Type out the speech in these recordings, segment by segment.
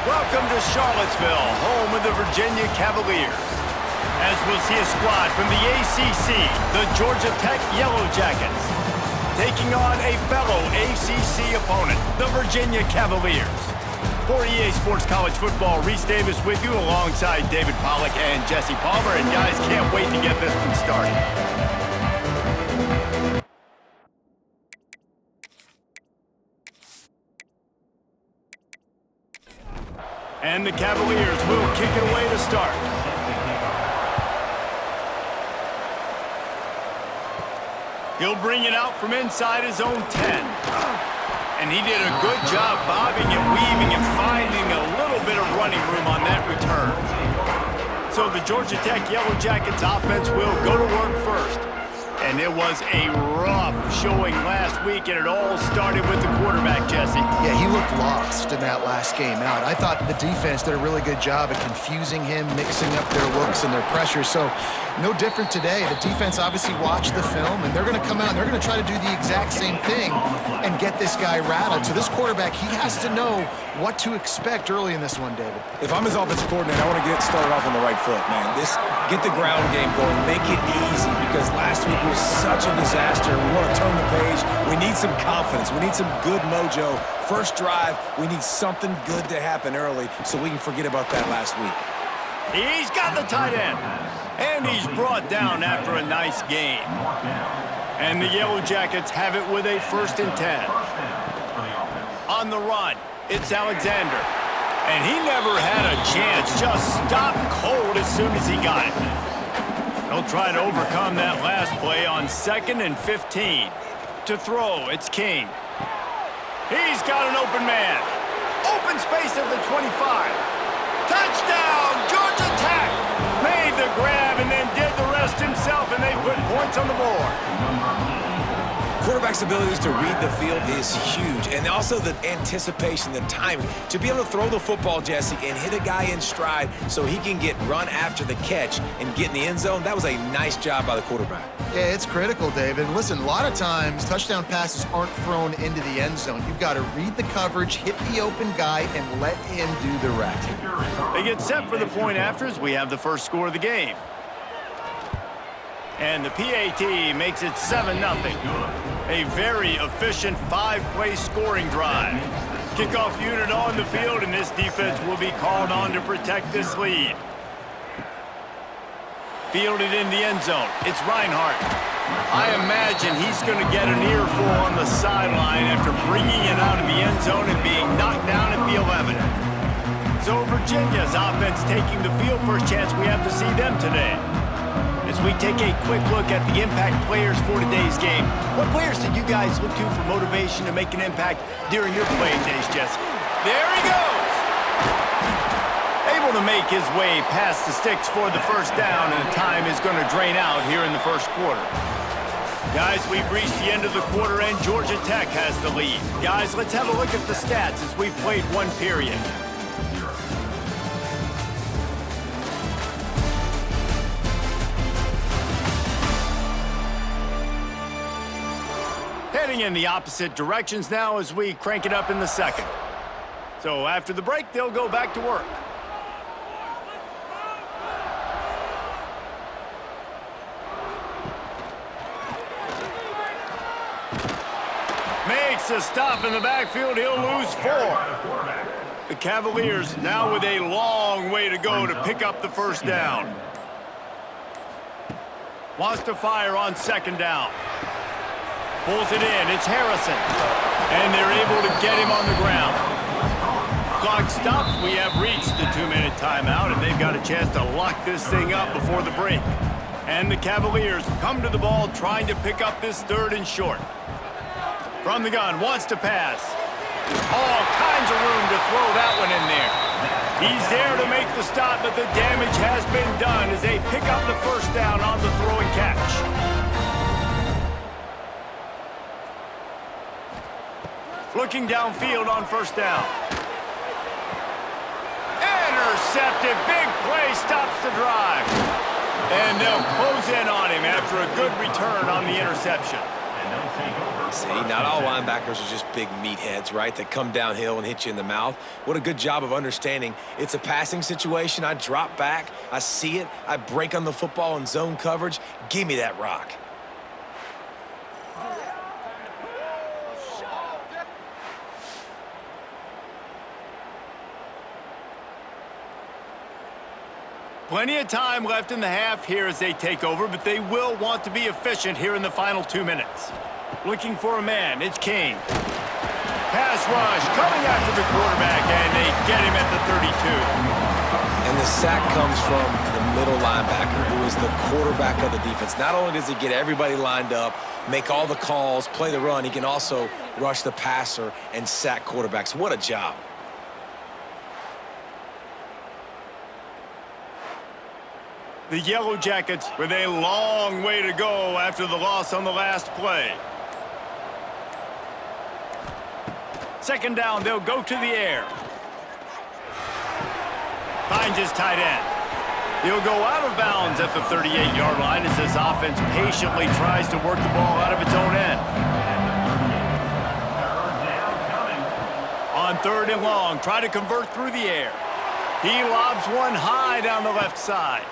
Welcome to Charlottesville, home of the Virginia Cavaliers. As we'll see a squad from the ACC, the Georgia Tech Yellow Jackets, taking on a fellow ACC opponent, the Virginia Cavaliers. For EA Sports College Football, Reese Davis with you alongside David Pollack and Jesse Palmer. And guys, can't wait to get this one started. And the Cavaliers will kick it away to start. He'll bring it out from inside his own 10. And he did a good job bobbing and weaving and finding a little bit of running room on that return. So the Georgia Tech Yellow Jackets offense will go to work first. And it was a rough showing last week, and it all started with the quarterback, Jesse. Yeah, he looked lost in that last game out. I thought the defense did a really good job at confusing him, mixing up their looks and their pressure. So no different today. The defense obviously watched the film, and they're going to come out and they're going to try to do the exact same thing and get this guy rattled. So this quarterback, he has to know what to expect early in this one, David. If I'm his offensive coordinator, I want to get started off on the right foot, man. Get the ground game going, make it easy, because last week was such a disaster. We want to turn the page. We need some confidence. We need some good mojo. First drive, we need something good to happen early so we can forget about that last week. He's got the tight end. And he's brought down after a nice gain. And the Yellow Jackets have it with a 1st and 10. On the run, it's Alexander. And he never had a chance. Just stopped cold as soon as he got it. He'll try to overcome that last play on 2nd and 15. To throw, it's King. He's got an open man. Open space at the 25. Touchdown, Georgia Tech! Made the grab and then did the rest himself, and they put points on the board. Quarterback's abilities to read the field is huge, and also the anticipation, the timing. To be able to throw the football, Jesse, and hit a guy in stride so he can get run after the catch and get in the end zone, that was a nice job by the quarterback. Yeah, it's critical, David. Listen, a lot of times touchdown passes aren't thrown into the end zone. You've got to read the coverage, hit the open guy, and let him do the rest. They get set for the point after as we have the first score of the game. And the PAT makes it 7-0. A very efficient 5-play scoring drive. Kickoff unit on the field, and this defense will be called on to protect this lead. Fielded in the end zone. It's Reinhardt. I imagine he's going to get an earful on the sideline after bringing it out of the end zone and being knocked down at the 11. So Virginia's offense taking the field. First chance we have to see them today. As we take a quick look at the impact players for today's game. What players did you guys look to for motivation to make an impact during your playing days, Jesse? There he goes! Able to make his way past the sticks for the first down, and the time is going to drain out here in the first quarter. Guys, we've reached the end of the quarter, and Georgia Tech has the lead. Guys, let's have a look at the stats as we've played one period. Heading in the opposite directions now as we crank it up in the second. So after the break, they'll go back to work. Makes a stop in the backfield. He'll lose 4. The Cavaliers now with a long way to go to pick up the first down. Wants to fire on 2nd down. Pulls it in. It's Harrison. And they're able to get him on the ground. Clock stops. We have reached the 2-minute timeout, and they've got a chance to lock this thing up before the break. And the Cavaliers come to the ball trying to pick up this 3rd and short. From the gun, wants to pass. All kinds of room to throw that one in there. He's there to make the stop, but the damage has been done as they pick up the first down on the throw and catch. Looking downfield on 1st down. Intercepted. Big play stops the drive. And they'll close in on him after a good return on the interception. See, not all linebackers are just big meatheads, right, that come downhill and hit you in the mouth. What a good job of understanding. It's a passing situation. I drop back. I see it. I break on the football in zone coverage. Give me that rock. Plenty of time left in the half here as they take over, but they will want to be efficient here in the final 2 minutes. Looking for a man, it's King. Pass rush, coming after the quarterback, and they get him at the 32. And the sack comes from the middle linebacker, who is the quarterback of the defense. Not only does he get everybody lined up, make all the calls, play the run, he can also rush the passer and sack quarterbacks. What a job. The Yellow Jackets with a long way to go after the loss on the last play. Second down, they'll go to the air. Finds his tight end. He'll go out of bounds at the 38-yard line as this offense patiently tries to work the ball out of its own end. On 3rd and long, try to convert through the air. He lobs one high down the left side.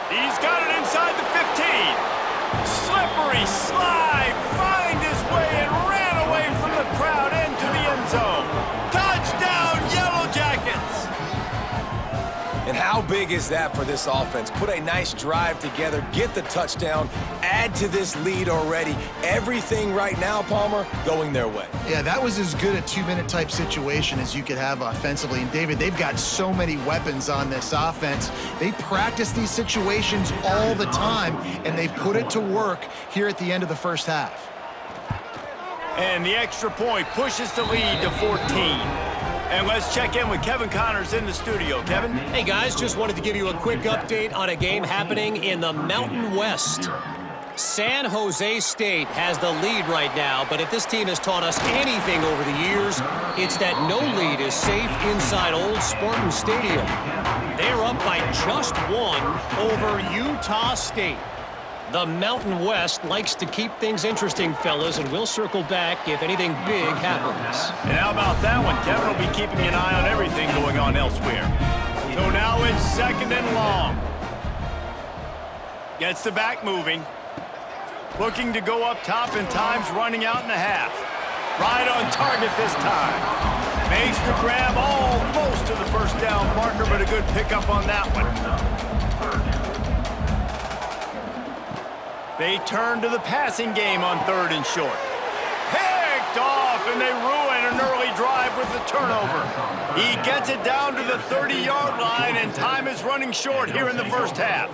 He's got it inside the 15. Slippery slide, find his way and ran away from the crowd into the end zone. Touchdown, Yellow Jackets! And how big is that for this offense? Put a nice drive together, get the touchdown, add to this lead already. Everything right now, Palmer, going their way. Yeah, that was as good a 2-minute type situation as you could have offensively. And David, they've got so many weapons on this offense. They practice these situations all the time, and they put it to work here at the end of the first half. And the extra point pushes the lead to 14. And let's check in with Kevin Connors in the studio. Kevin? Hey, guys, just wanted to give you a quick update on a game happening in the Mountain West. San Jose State has the lead right now, but if this team has taught us anything over the years, it's that no lead is safe inside Old Spartan Stadium. They're up by just one over Utah State. The Mountain West likes to keep things interesting, fellas, and we'll circle back if anything big happens. And how about that one? Kevin will be keeping an eye on everything going on elsewhere. So now it's 2nd and long. Gets the back moving. Looking to go up top, and time's running out in the half. Right on target this time. Makes the grab almost to the first down marker, but a good pickup on that one. They turn to the passing game on 3rd and short. Picked off, and they ruin an early drive with the turnover. He gets it down to the 30-yard line, and time is running short here in the first half.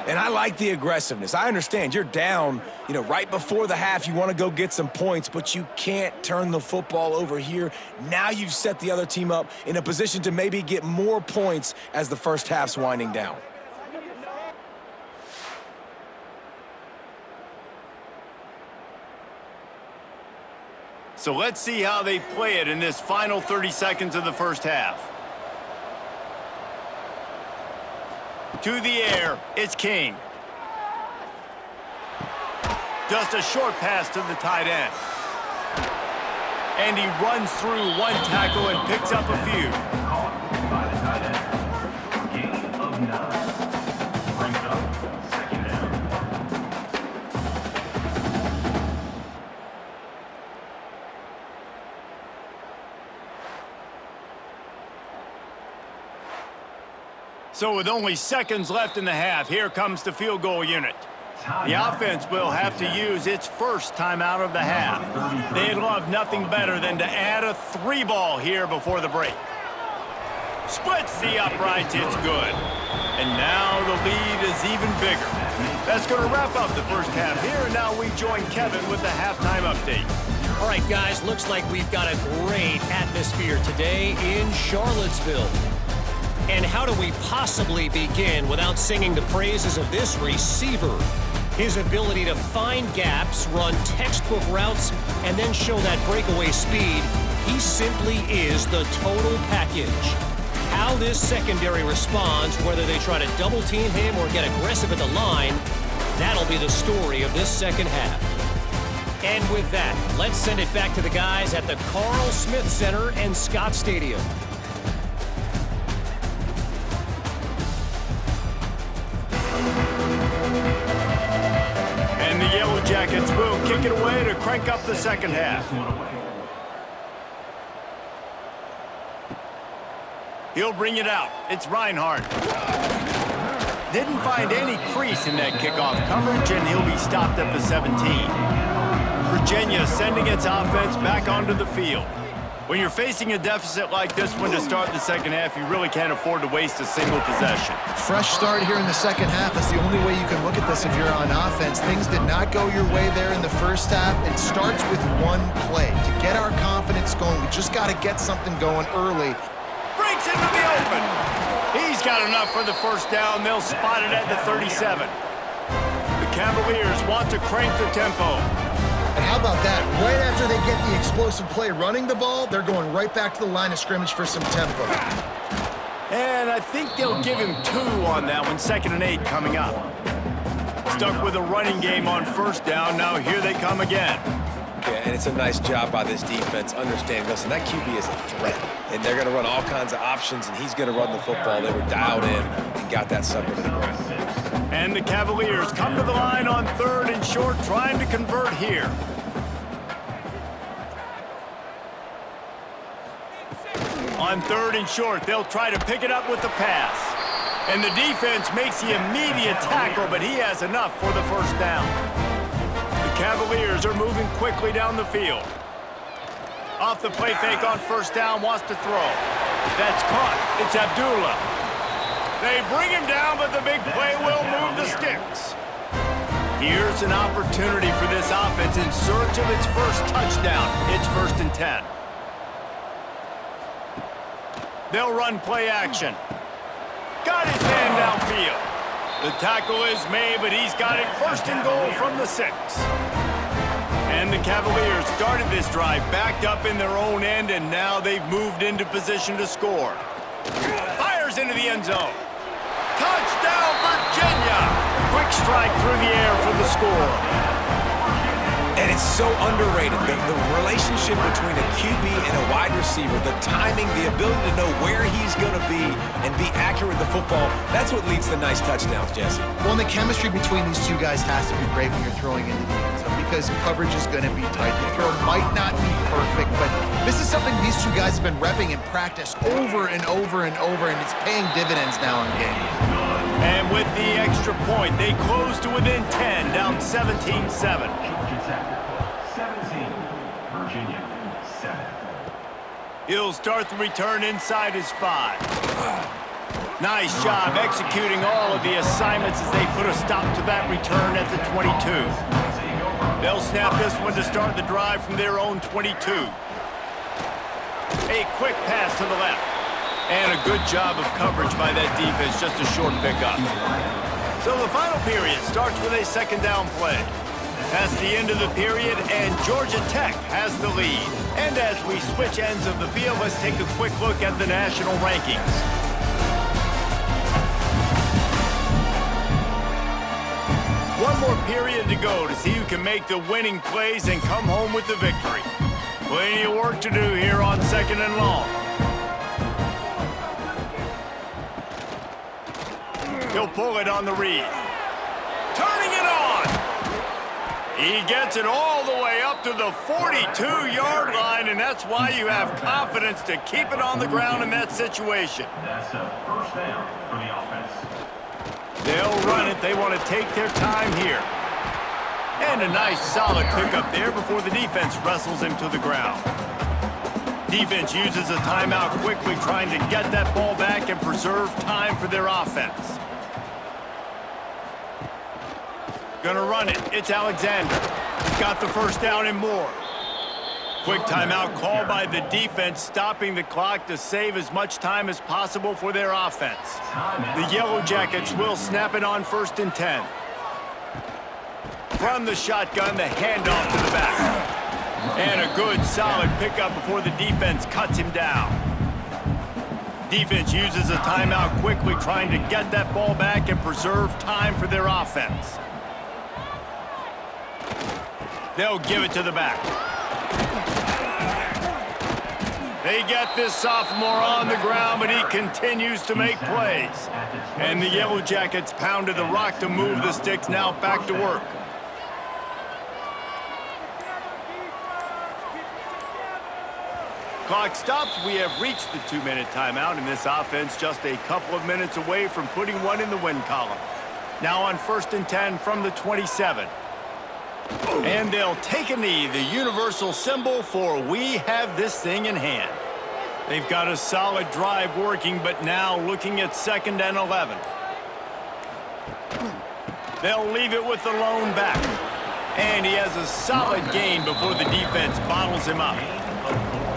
And I like the aggressiveness. I understand you're down, right before the half. You want to go get some points, but you can't turn the football over here. Now you've set the other team up in a position to maybe get more points as the first half's winding down. So let's see how they play it in this final 30 seconds of the first half. To the air, it's King. Just a short pass to the tight end. And he runs through one tackle and picks up a few. So with only seconds left in the half, here comes the field goal unit. The offense will have to use its first timeout of the half. They'd love nothing better than to add a 3-ball here before the break. Splits the uprights, it's good. And now the lead is even bigger. That's going to wrap up the first half here, and now we join Kevin with the halftime update. All right, guys, looks like we've got a great atmosphere today in Charlottesville. And how do we possibly begin without singing the praises of this receiver? His ability to find gaps, run textbook routes, and then show that breakaway speed. He simply is the total package. How this secondary responds, whether they try to double team him or get aggressive at the line, that'll be the story of this second half. And with that, let's send it back to the guys at the Carl Smith Center and Scott Stadium. And the Yellow Jackets will kick it away to crank up the second half. He'll bring it out. It's Reinhardt. Didn't find any crease in that kickoff coverage, and he'll be stopped at the 17. Virginia sending its offense back onto the field. When you're facing a deficit like this one to start the second half, you really can't afford to waste a single possession. Fresh start here in the second half. That's the only way you can look at this if you're on offense. Things did not go your way there in the first half. It starts with one play. To get our confidence going, we just got to get something going early. Breaks into the open. He's got enough for the first down. They'll spot it at the 37. The Cavaliers want to crank the tempo. And how about that? Right after they get the explosive play running the ball, they're going right back to the line of scrimmage for some tempo. And I think they'll give him 2 on that one. 2nd and 8 coming up. Stuck with a running game on first down. Now here they come again. Yeah, and it's a nice job by this defense. Understand, listen, that QB is a threat. And they're going to run all kinds of options, and he's going to run the football. They were dialed in and got that sucker to the ground. And the Cavaliers come to the line on 3rd and short, trying to convert here. On 3rd and short, they'll try to pick it up with the pass. And the defense makes the immediate tackle, but he has enough for the first down. The Cavaliers are moving quickly down the field. Off the play fake on first down, wants to throw. That's caught. It's Abdullah. They bring him down, but the big play will move the sticks. Here's an opportunity for this offense in search of its first touchdown. It's 1st and 10. They'll run play action. Got his man downfield. The tackle is made, but he's got it 1st and goal from the 6. And the Cavaliers started this drive backed up in their own end, and now they've moved into position to score. Fires into the end zone. Touchdown, Virginia! Quick strike through the air for the score. And it's so underrated, the relationship between a QB and a wide receiver, the timing, the ability to know where he's going to be and be accurate with the football, that's what leads to nice touchdowns, Jesse. Well, and the chemistry between these two guys has to be great when you're throwing into the end zone because coverage is going to be tight. The throw might not be perfect, but this is something these two guys have been repping in practice over and over and over, and it's paying dividends now in games. And with the extra point, they close to within 10, down 17-7. Virginia 7. He'll start the return inside his 5. Nice job executing all of the assignments as they put a stop to that return at the 22. They'll snap this one to start the drive from their own 22. A quick pass to the left. And a good job of coverage by that defense, just a short pickup. So the final period starts with a 2nd down play. That's the end of the period, and Georgia Tech has the lead. And as we switch ends of the field, let's take a quick look at the national rankings. One more period to go to see who can make the winning plays and come home with the victory. Plenty of work to do here on 2nd and long. He'll pull it on the read. Turning it on! He gets it all the way up to the 42-yard line, and that's why you have confidence to keep it on the ground in that situation. That's a first down for the offense. They'll run it. They want to take their time here. And a nice solid pickup there before the defense wrestles him to the ground. Defense uses a timeout quickly, trying to get that ball back and preserve time for their offense. Gonna run it. It's Alexander. Got the first down and more. Quick timeout call by the defense, stopping the clock to save as much time as possible for their offense. The Yellow Jackets will snap it on 1st and 10. From the shotgun, the handoff to the back. And a good, solid pickup before the defense cuts him down. Defense uses a timeout quickly, trying to get that ball back and preserve time for their offense. They'll give it to the back. They get this sophomore on the ground, but he continues to make plays. And the Yellow Jackets pounded the rock to move the sticks, now back to work. Clock stops. We have reached the 2-minute timeout, and this offense just a couple of minutes away from putting one in the win column. Now on 1st and 10 from the 27. And they'll take a knee, the universal symbol for we have this thing in hand. They've got a solid drive working, but now looking at 2nd and 11. They'll leave it with the lone back. And he has a solid gain before the defense bottles him up.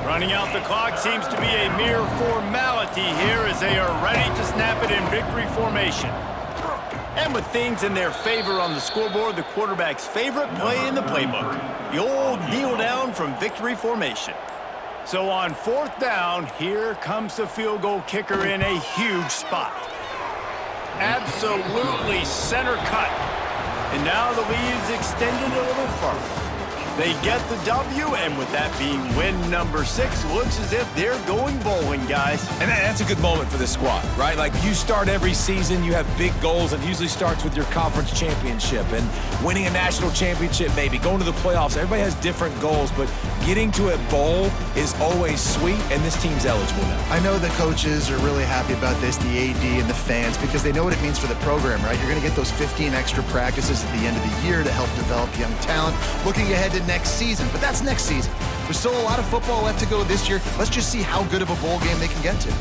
Running out the clock seems to be a mere formality here as they are ready to snap it in victory formation. And with things in their favor on the scoreboard, the quarterback's favorite play in the playbook, the old kneel down from victory formation. So on 4th down, here comes the field goal kicker in a huge spot. Absolutely center cut. And now the lead is extended a little further. They get the W, and with that being win number 6, looks as if they're going bowling, guys. And that's a good moment for this squad, right? Like, you start every season, you have big goals, and it usually starts with your conference championship and winning a national championship, maybe going to the playoffs. Everybody has different goals, but getting to a bowl is always sweet, and this team's eligible now. I know the coaches are really happy about this, the AD and the fans, because they know what it means for the program, right? You're going to get those 15 extra practices at the end of the year to help develop young talent. Looking ahead to next season, but that's next season. There's still a lot of football left to go this year. Let's just see how good of a bowl game they can get to.